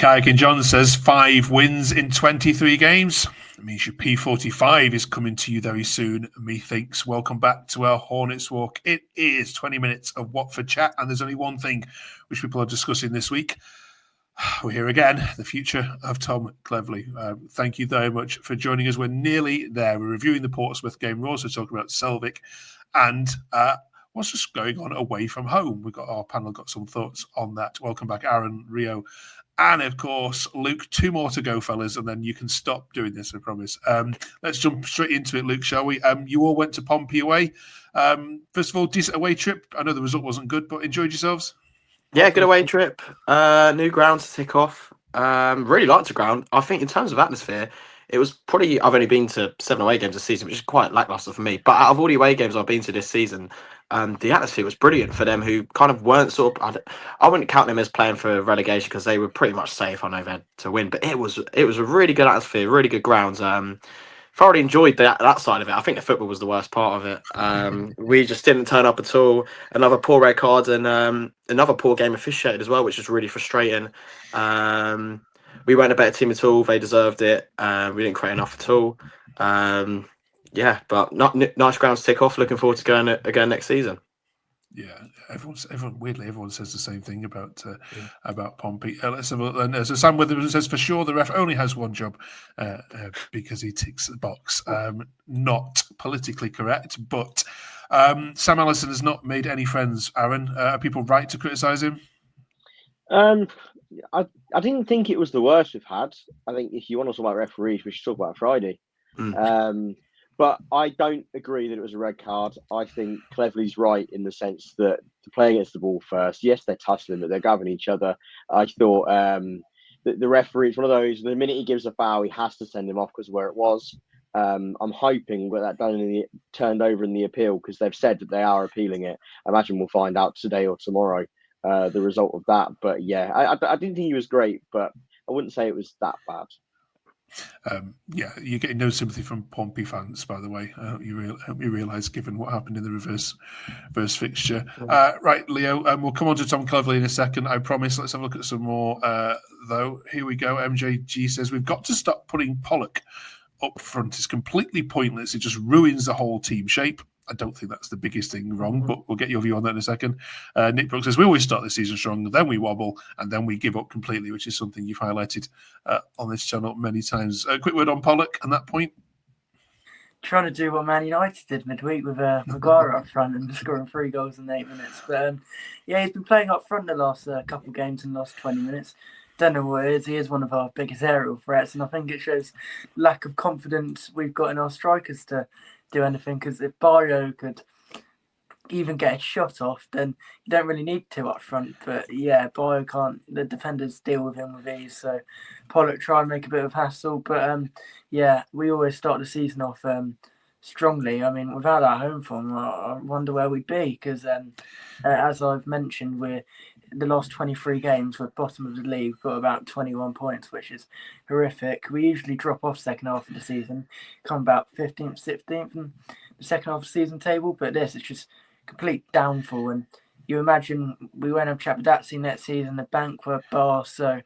Kayakin John says 5 wins in 23 games. It means your P45 is coming to you very soon, methinks. Welcome back to our Hornets Walk. It is 20 minutes of Watford chat, and there's only one thing which people are discussing this week. We're here again, the future of Tom Cleverley. Thank you very much for joining us. We're nearly there. We're reviewing the Portsmouth game. We're also talking about Selvig and what's just going on away from home. Our panel got some thoughts on that. Welcome back, Aaron, Rio, and of course, Luke. 2 more to go, fellas, and then you can stop doing this, I promise. Let's jump straight into it, Luke, shall we? You all went to Pompey away. First of all, decent away trip. I know the result wasn't good, but enjoyed yourselves? Yeah, good away trip. New ground to tick off. Really liked the ground. I think in terms of atmosphere, it was probably, I've only been to 7 away games this season, which is quite lackluster for me. But out of all the away games I've been to this season, the atmosphere was brilliant for them who kind of weren't I wouldn't count them as playing for relegation because they were pretty much safe. I know they had to win, but it was a really good atmosphere, really good grounds. Thoroughly enjoyed that side of it. I think the football was the worst part of it. We just didn't turn up at all. Another poor red card and another poor game officiated as well, which was really frustrating. We weren't a better team at all. They deserved it. We didn't create enough at all. Yeah, but nice grounds to tick off. Looking forward to going again next season. Yeah, everyone says the same thing about Pompey. Let's have a, so Sam Witherden says for sure the ref only has one job because he ticks the box. Not politically correct, but Sam Allison has not made any friends. Aaron, are people right to criticise him? I didn't think it was the worst we've had. I think if you want to talk about referees, we should talk about Friday. But I don't agree that it was a red card. I think Cleverley's right in the sense that to play against the ball first, yes, they're tussling, but they're grabbing each other. I thought the referee, it's one of those, the minute he gives a foul, he has to send him off because of where it was. I'm hoping that turned over in the appeal because they've said that they are appealing it. I imagine we'll find out today or tomorrow the result of that. But yeah, I didn't think he was great, but I wouldn't say it was that bad. Yeah, you're getting no sympathy from Pompey fans, by the way. You realise, given what happened in the reverse fixture. Right, Leo, we'll come on to Tom Cleverley in a second, I promise. Let's have a look at some more, though. Here we go. MJG says, we've got to stop putting Pollock up front. It's completely pointless. It just ruins the whole team shape. I don't think that's the biggest thing wrong, but we'll get your view on that in a second. Nick Brooks says, we always start the season strong, then we wobble, and then we give up completely, which is something you've highlighted on this channel many times. A quick word on Pollock on that point. Trying to do what Man United did midweek with Maguire up front and scoring 3 goals in 8 minutes. But yeah, he's been playing up front the last couple of games in the last 20 minutes. Don't know what it is. He is one of our biggest aerial threats, and I think it shows lack of confidence we've got in our strikers to do anything, because if Barrio could even get a shot off, then you don't really need 2 up front. But yeah, Barrio can't, the defenders deal with him with ease, so Pollock try and make a bit of hassle. But yeah, we always start the season off strongly. I mean, without our home form, I wonder where we'd be, because as I've mentioned, we're the last 23 games, we're bottom of the league, got about 21 points, which is horrific. We usually drop off second half of the season, come about 15th, 16th in the second half of the season table, but this is just complete downfall. And you imagine we won't have Chapadazzi next season, the bank were bar, so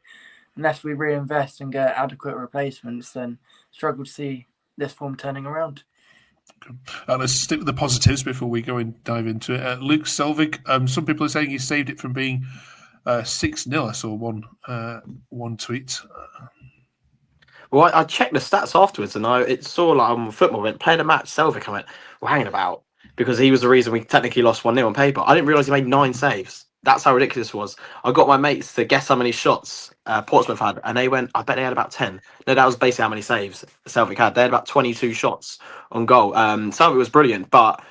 unless we reinvest and get adequate replacements, then struggle to see this form turning around. Let's stick with the positives before we go and dive into it. Luke Selvig, some people are saying he saved it from being 6-0. I saw one tweet. Well, I checked the stats afterwards, and it saw like on football, went playing a match, Selvig, I went, well, hanging about, because he was the reason we technically lost 1-0 on paper. I didn't realise he made 9 saves. That's how ridiculous it was. I got my mates to guess how many shots Portsmouth had, and they went, I bet they had about 10. No, that was basically how many saves Celtic had. They had about 22 shots on goal. Celtic was brilliant, but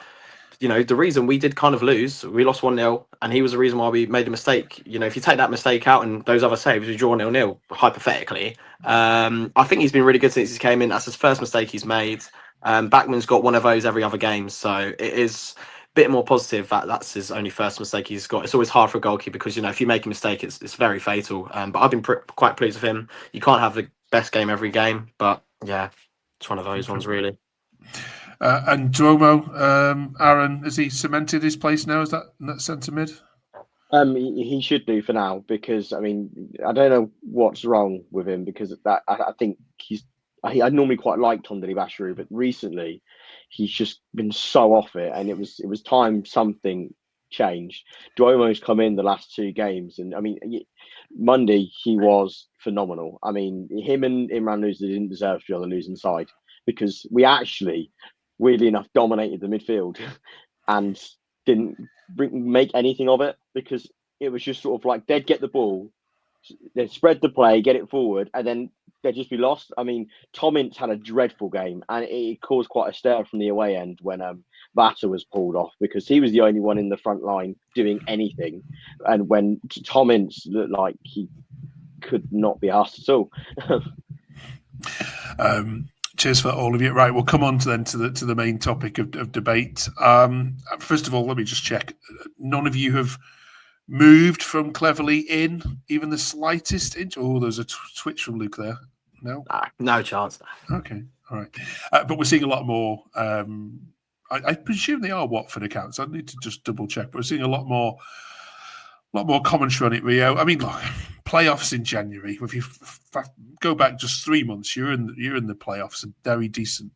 you know, the reason we did kind of lose, we lost 1-0, and he was the reason why we made a mistake. You know, if you take that mistake out and those other saves, we draw 0-0, hypothetically. I think he's been really good since he came in. That's his first mistake he's made. Backman's got one of those every other game, so it is bit more positive that that's his only first mistake he's got. It's always hard for a goalkeeper because, you know, if you make a mistake, it's very fatal. But I've been quite pleased with him. You can't have the best game every game, but yeah, it's one of those ones, really. And Duomo, Aaron, has he cemented his place now? Is that centre mid? He should do for now because I mean I don't know what's wrong with him because I think I normally quite liked Tondeli Basharu, but recently he's just been so off it, and it was time something changed. Duomo's come in the last 2 games, and I mean Monday he was phenomenal. I mean him and Imran Loser didn't deserve to be on the losing side because we actually, weirdly enough, dominated the midfield and didn't make anything of it because it was just sort of like they'd get the ball, they'd spread the play, get it forward, and then they'd just be lost. I mean, Tom Ince had a dreadful game, and it caused quite a stir from the away end when Vata was pulled off because he was the only one in the front line doing anything, and when Tom Ince looked like he could not be asked at all. Cheers for all of you. Right, we'll come on to the main topic of debate. First of all, let me just check. None of you have moved from Cleverly in even the slightest inch. Oh, there's a twitch from Luke there. No, no chance. Okay, all right. But we're seeing a lot more. I presume they are Watford accounts. I need to just double check. But we're seeing a lot more commentary on it, Rio. I mean, look, playoffs in January. If you go back just 3 months, you're in the playoffs. A very decent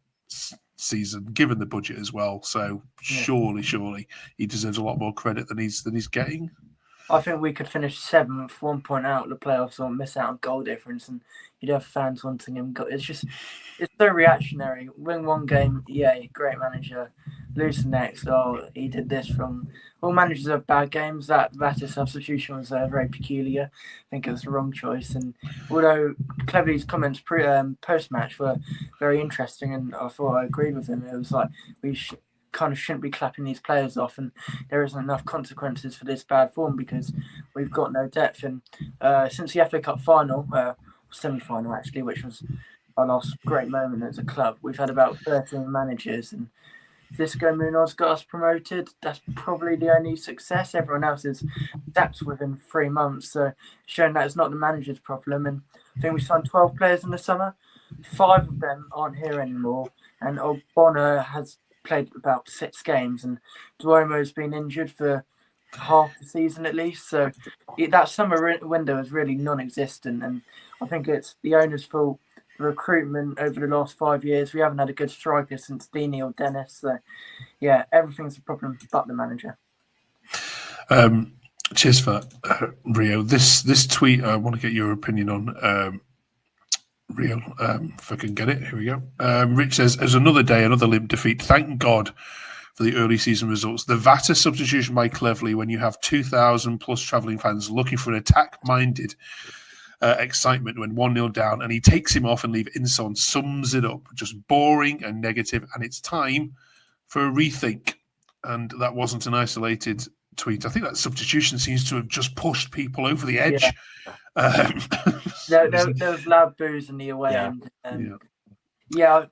season, given the budget as well. So surely he deserves a lot more credit than he's getting. I think we could finish 7th, 1 point out of the playoffs, or miss out on goal difference, and you'd have fans wanting him. It's so reactionary. Win one game, great manager. Lose the next, he did this from. All managers have bad games. That substitution was very peculiar. I think it was the wrong choice. And although Cleverly's comments post match were very interesting, and I thought I agreed with him. It was like we kind of shouldn't be clapping these players off, and there isn't enough consequences for this bad form because we've got no depth. And since the FA Cup final, semi-final actually, which was our last great moment as a club, we've had about 13 managers, and Visco Munoz got us promoted. That's probably the only success. Everyone else is sacked within 3 months, so showing that it's not the manager's problem. And I think we signed 12 players in the summer. 5 of them aren't here anymore, and Bonner has played about 6 games, and Duomo's been injured for half the season at least. So that summer window is really non-existent, and I think it's the owner's fault. Recruitment over the last 5 years, we haven't had a good striker since Dini or Dennis. So, everything's a problem but the manager. Cheers for Rio. This tweet, I want to get your opinion on. Rio, if I can get it. Here we go. Rich says, as another day, another limp defeat. Thank God for the early season results. The Vata substitution by Cleverly, when you have 2,000 plus travelling fans looking for an attack-minded excitement when 1-0 down, and he takes him off and leave Inson, sums it up. Just boring and negative, and it's time for a rethink. And that wasn't an isolated tweet. I think that substitution seems to have just pushed people over the edge. There was loud boos in the away end.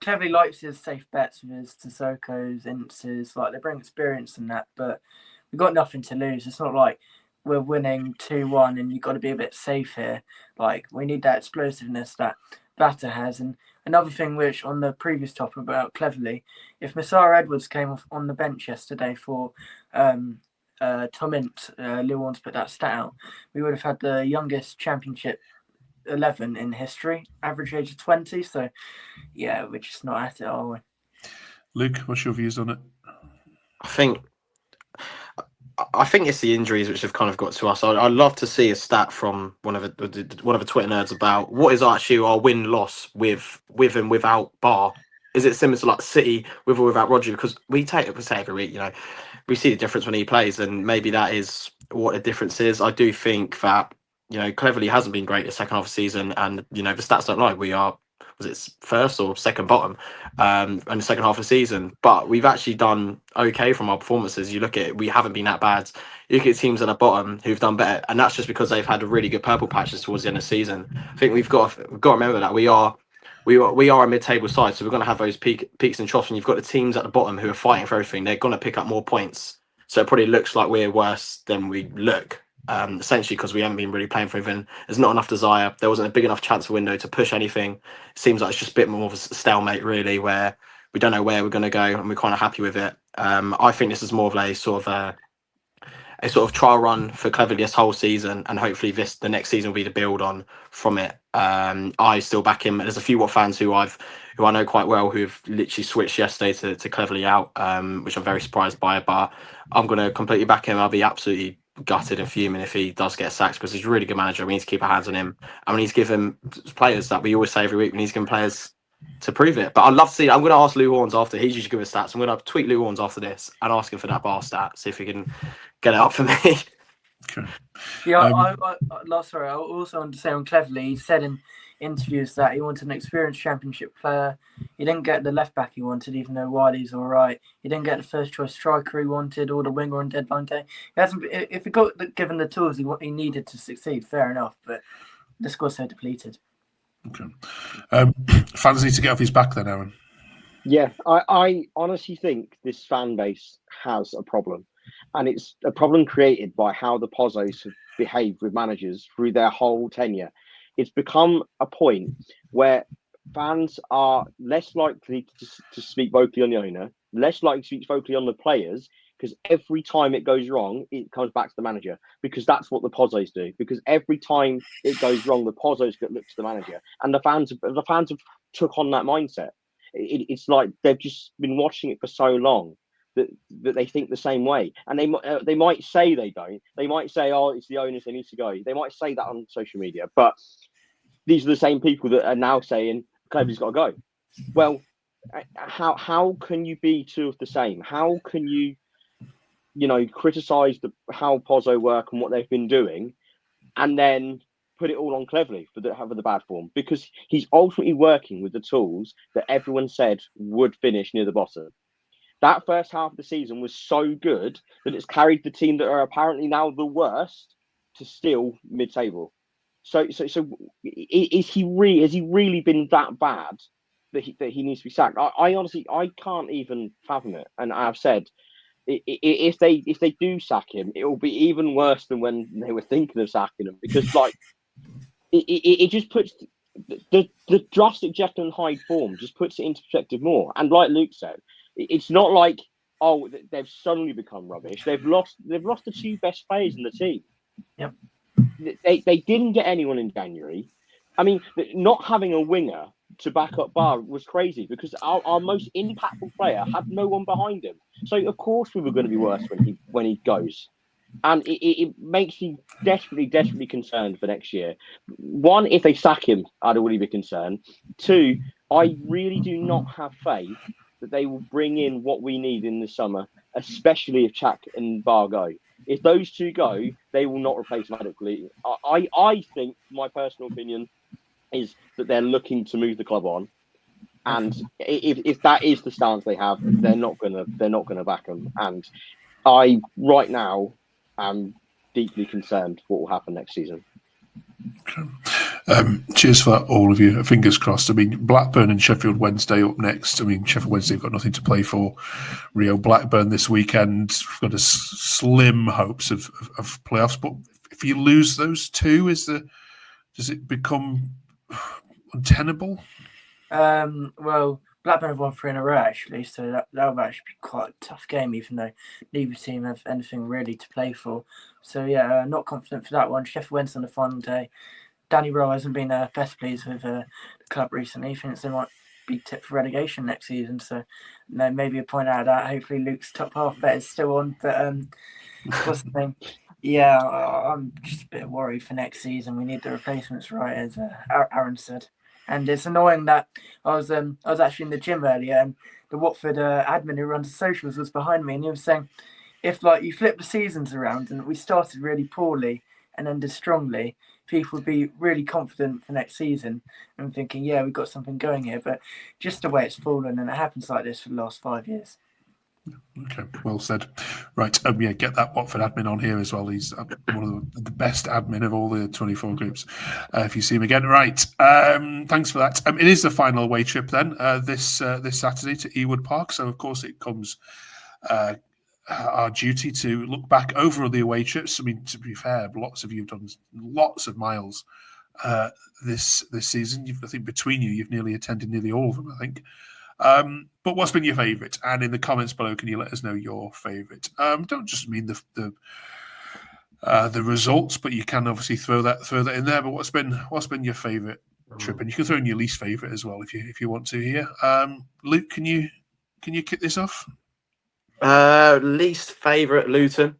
Cleverly likes his safe bets with his Sissoko's, Inces. Like, they bring experience in that, but we've got nothing to lose. It's not like we're winning 2-1 and you've got to be a bit safe here. Like, we need that explosiveness that Vata has. And another thing, which on the previous topic about Cleverly, if Masara Edwards came off on the bench yesterday for Tom Ince, Lou wants to put that stat out, we would have had the youngest Championship 11 in history, average age of 20. So, we're just not at it, are we? Luke, what's your views on it? I think it's the injuries which have kind of got to us. I'd love to see a stat from one of the Twitter nerds about what is actually our win-loss with and without Bar. Is it similar to like City with or without Rodri? Because we say every week, we see the difference when he plays, and maybe that is what the difference is. I do think that, Cleverly hasn't been great the second half of the season, and the stats don't lie. We are, was it first or second bottom in the second half of the season, but we've actually done okay from our performances. You look at it, we haven't been that bad. You look at teams at the bottom who've done better, and that's just because they've had a really good purple patches towards the end of the season. I think we've got to remember that we are a mid-table side, so we're going to have those peaks and troughs. And you've got the teams at the bottom who are fighting for everything. They're going to pick up more points, so it probably looks like we're worse than we look. Essentially because we haven't been really playing for anything. There's not enough desire. There wasn't a big enough transfer window to push anything. It seems like it's just a bit more of a stalemate, really, where we don't know where we're going to go, and we're kind of happy with it. I think this is more of a sort of a sort of trial run for Cleverley this whole season, and hopefully the next season will be the build on from it. I still back him. There's a few Watford fans who I know quite well who've literally switched yesterday to Cleverley out, which I'm very surprised by. But I'm going to completely back him. I'll be absolutely gutted and fuming if he does get sacked, because he's a really good manager. We need to keep our hands on him, and we need to give him players that we always say every week. We need to give him players to prove it. But I'd love to see. I'm going to ask Lou Horns after. He's usually good with stats. I'm going to tweet Lou Horns after this and ask him for that bar stat. See if he can get it up for me. Okay. Yeah, I also want to say on Cleverley, he said in interviews that he wanted an experienced championship player. He didn't get the left back he wanted, even though Wiley's all right. He didn't get the first choice striker he wanted, or the winger on deadline day. He hasn't. If he got given the tools he needed to succeed, fair enough. But the squad's so depleted. Okay. Fans need to get off his back then, Aaron. Yeah, I honestly think this fan base has a problem. And it's a problem created by how the Pozzos have behaved with managers through their whole tenure. It's become a point where fans are less likely to speak vocally on the owner, less likely to speak vocally on the players, because every time it goes wrong, it comes back to the manager, because that's what the Pozzos do. Because every time it goes wrong, the Pozzos look to the manager, and the fans have took on that mindset. It's like they've just been watching it for so long that they think the same way, and they might say they don't. They might say, "Oh, it's the owners; they need to go." They might say that on social media, but these are the same people that are now saying Cleverley's got to go. Well, how can you be two of the same? How can you criticise how Pozzo work and what they've been doing, and then put it all on Cleverley for the bad form? Because he's ultimately working with the tools that everyone said would finish near the bottom. That first half of the season was so good that it's carried the team that are apparently now the worst to still mid-table. So has he really been that bad that he needs to be sacked? I honestly can't even fathom it. And I've said, if they do sack him, it will be even worse than when they were thinking of sacking him, because it just puts the drastic Jekyll and Hyde form just puts it into perspective more. And like Luke said, it's not like, oh, they've suddenly become rubbish. They've lost the two best players in the team. Yep. They didn't get anyone in January. I mean, not having a winger to back up Bar was crazy, because our most impactful player had no one behind him. So of course we were going to be worse when he goes. And it makes me desperately concerned for next year. One, if they sack him, I'd already be concerned. Two, I really do not have faith that they will bring in what we need in the summer, especially if Chak and Bar go. If those two go, they will not replace him adequately. I think, my personal opinion, is that they're looking to move the club on, and if that is the stance they have, they're not gonna back them. And I right now am deeply concerned what will happen next season. Cheers for that, all of you. Fingers crossed. I mean, Blackburn and Sheffield Wednesday up next. I mean, Sheffield Wednesday have got nothing to play for. Rio Blackburn this weekend. We've got a slim hopes of playoffs. But if you lose those two, does it become untenable? Well, Blackburn have won 3 in a row, actually, so that will actually be quite a tough game, even though neither team have anything really to play for. So, yeah, not confident for that one. Sheffield Wednesday on the final day. Danny Rowe hasn't been best pleased with the club recently. He thinks they might be tipped for relegation next season. So, maybe a point out of that. Hopefully, Luke's top half bet is still on. But what's the thing? Yeah, I'm just a bit worried for next season. We need the replacements right, as Aaron said. And it's annoying that I was actually in the gym earlier, and the Watford admin who runs the socials was behind me, and he was saying, if you flip the seasons around and we started really poorly and ended strongly, people would be really confident for next season and thinking, yeah, we've got something going here. But just the way it's fallen, and it happens like this for the last 5 years. Okay, well said. Right, get that Watford admin on here as well. He's one of the best admin of all the 24 groups. If you see him again, right. Thanks for that. It is the final away trip then this Saturday to Ewood Park. So of course it comes our duty to look back over the away trips. I mean, to be fair, lots of you have done lots of miles this season. I think between you've nearly attended nearly all of them, I think. But what's been your favourite? And in the comments below, can you let us know your favourite? Don't just mean the the results, but you can obviously throw that in there. But what's been your favourite trip? And you can throw in your least favourite as well if you want to here. Luke, can you kick this off? Least favourite Luton.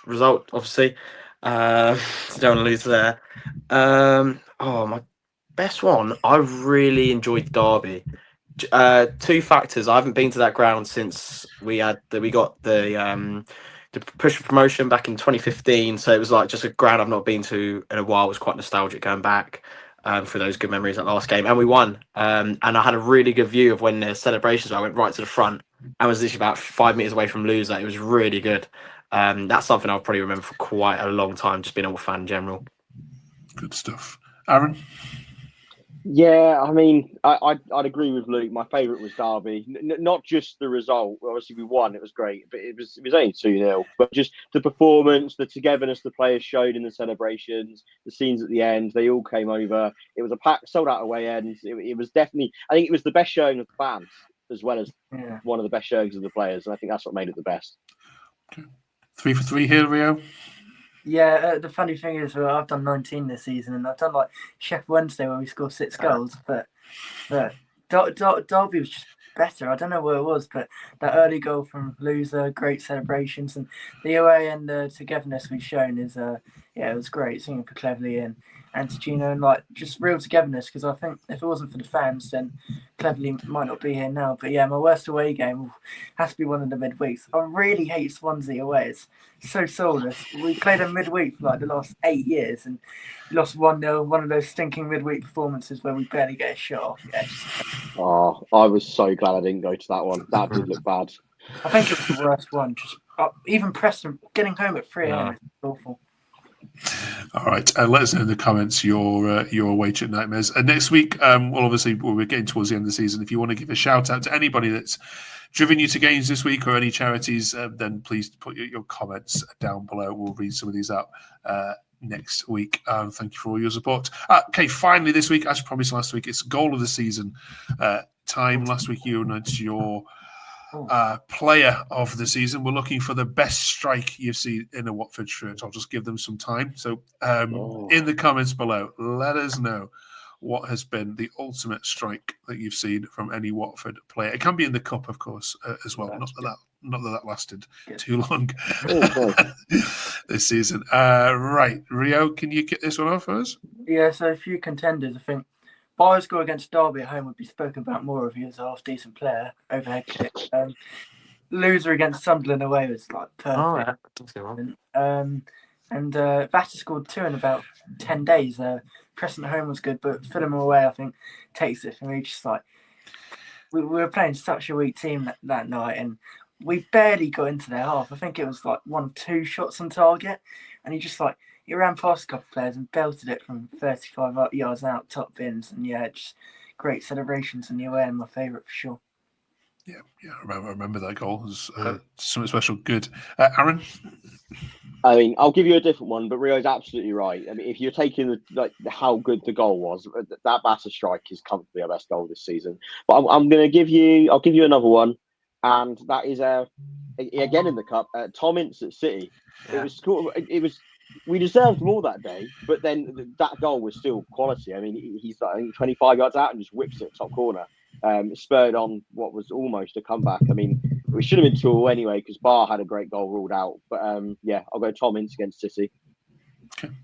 Result, obviously. Don't want to lose there. My best one. I really enjoyed Derby. Two factors. I haven't been to that ground since we got the push for promotion back in 2015. So it was like just a ground I've not been to in a while. It was quite nostalgic going back for those good memories that last game, and we won. And I had a really good view of when the celebrations were. I went right to the front and was literally about 5 meters away from loser. It was really good. That's something I'll probably remember for quite a long time. Just being a fan in general. Good stuff, Aaron. Yeah, I mean, I'd agree with Luke. My favourite was Derby. Not just the result. Obviously, we won. It was great, but it was only 2-0. But just the performance, the togetherness the players showed in the celebrations, the scenes at the end, they all came over. It was a packed, sold out away end. It was definitely. I think it was the best showing of the fans as well as one of the best showings of the players, and I think that's what made it the best. Okay. 3 for 3 here, Rio. Yeah, the funny thing is, I've done 19 this season, and I've done like Sheffield Wednesday where we scored 6 goals, but Derby was just better. I don't know what it was, but that early goal from loser, great celebrations, and the away and the togetherness we've shown is, it was great. Singing for Cleverley and Antigino, and like just real togetherness. Because I think if it wasn't for the fans, then Cleverley might not be here now. But yeah, my worst away game has to be one of the midweeks. I really hate Swansea away. It's so soulless. We played them midweek for like the last 8 years and lost 1-0. One of those stinking midweek performances where we barely get a shot off. Yeah, Oh, I was so glad I didn't go to that one. That did look bad. I think it was the worst one. Just even Preston getting home at 3 a.m. is awful. All right, let us know in the comments your away trip nightmares. Next week, we're getting towards the end of the season. If you want to give a shout out to anybody that's driven you to games this week or any charities, then please put your comments down below. We'll read some of these out next week. Thank you for all your support. Okay, finally this week, as promised last week, it's goal of the season time. Last week you announced your player of the season. We're looking for the best strike you've seen in a Watford shirt. I'll just give them some time. So in the comments below, let us know what has been the ultimate strike that you've seen from any Watford player. It can be in the cup, of course, as well. Not that lasted too long this season. Right, Rio, can you get this one off for us? Yeah, so a few contenders. I think Byers' goal against Derby at home would be spoken about more if he was a half-decent player. Overhead kick. Loser against Sunderland away was like perfect. And Vatter scored 2 in about 10 days. Preston at home was good, but Fulham away, I think, takes it for me. Just like we were playing such a weak team that night, and we barely got into their half. I think it was like 1 or 2 shots on target, and he ran past a couple of players and belted it from 35 yards out, top bins, and just great celebrations in the away, and my favourite for sure. Yeah, I remember that goal. It was something special. Good. Aaron? I mean, I'll give you a different one, but Rio's absolutely right. I mean, if you're taking how good the goal was, that Batter strike is comfortably our best goal this season. But I'll give you another one, and that is again in the cup. Tom Ince at City. Yeah. It was. We deserved more that day, but then that goal was still quality. I mean, he's I think 25 yards out and just whips it top corner. Spurred on what was almost a comeback. I mean, we should have been 2-2 anyway because Barr had a great goal ruled out. But I'll go Tom Ince against City. Okay.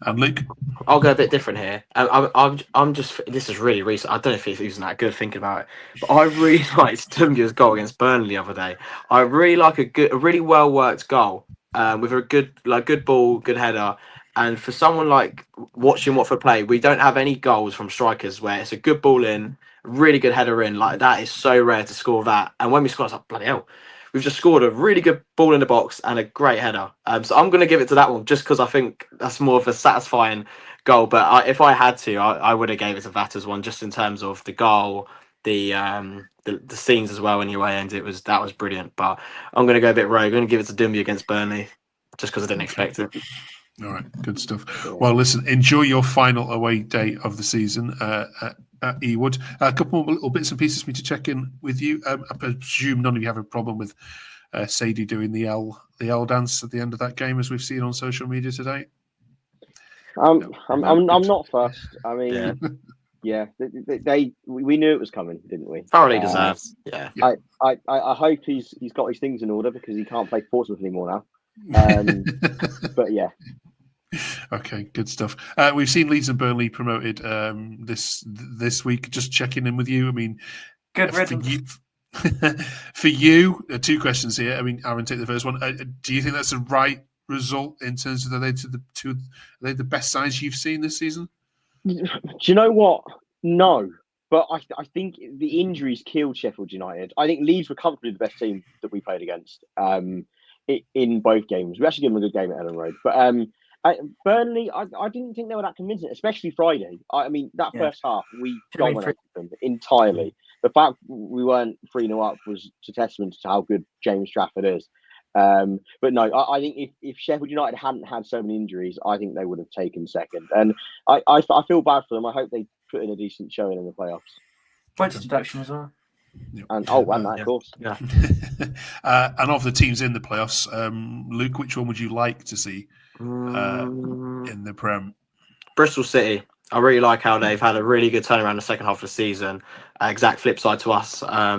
And Luke? I'll go a bit different here. I'm just. This is really recent. I don't know if it was that good thinking about it, but I really liked Dumbia's goal against Burnley the other day. I really like a really well worked goal with a good ball, good header. And for someone like watching Watford play, we don't have any goals from strikers where it's a good ball in, really good header in. Like that is so rare to score that. And when we score, it's like bloody hell. We've just scored a really good ball in the box and a great header. So I'm going to give it to that one just because I think that's more of a satisfying goal. But if I had to, I would have gave it to Vatta's one just in terms of the goal, the scenes as well anyway. And that was brilliant. But I'm going to go a bit rogue. I'm going to give it to Dumbia against Burnley just because I didn't expect it. All right, good stuff. Well, listen, enjoy your final away day of the season at Ewood. A couple more little bits and pieces for me to check in with you. I presume none of you have a problem with Sadio doing the L dance at the end of that game, as we've seen on social media today? I'm not fussed. I mean, Yeah. we knew it was coming, didn't we? Thoroughly deserved. Yeah. I hope he's got his things in order because he can't play Portsmouth anymore now. But yeah. Okay, good stuff. We've seen Leeds and Burnley promoted this week. Just checking in with you. I mean, Good riddance. For you, two questions here. I mean, Aaron, take the first one. Do you think that's the right result in terms of are they the best sides you've seen this season? Do you know what? No. But I think the injuries killed Sheffield United. I think Leeds were comfortably the best team that we played against in both games. We actually gave them a good game at Ellen Road. But Burnley, I didn't think they were that convincing, especially Friday. I mean, that first half, we dominated them entirely. The fact we weren't 3-0 up was a testament to how good James Trafford is. But no, I think if Sheffield United hadn't had so many injuries, I think they would have taken second. And I feel bad for them. I hope they put in a decent showing in the playoffs. Points deduction as well. And that, of course. Yeah. And of the teams in the playoffs, Luke, which one would you like to see in the Prem? Bristol City. I really like how they've had a really good turnaround the second half of the season. Exact flip side to us. I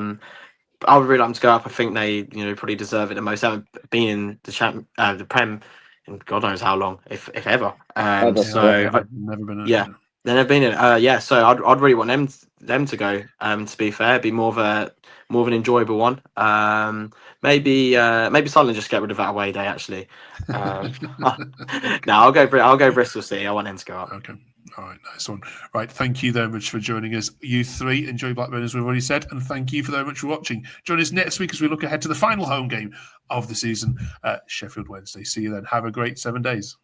would really like them to go up. I think they, probably deserve it the most. They haven't been in the Prem in God knows how long, if ever. Never been. They've never been in. So I'd really want them to go. To be fair, be more of an enjoyable one. Maybe Sunderland just get rid of that away day. Actually, no, I'll go Bristol City. I want them to go up. Okay. All right, nice one. Right, thank you very much for joining us. You three, enjoy Blackburn as we've already said, and thank you very much for watching. Join us next week as we look ahead to the final home game of the season, Sheffield Wednesday. See you then. Have a great 7 days.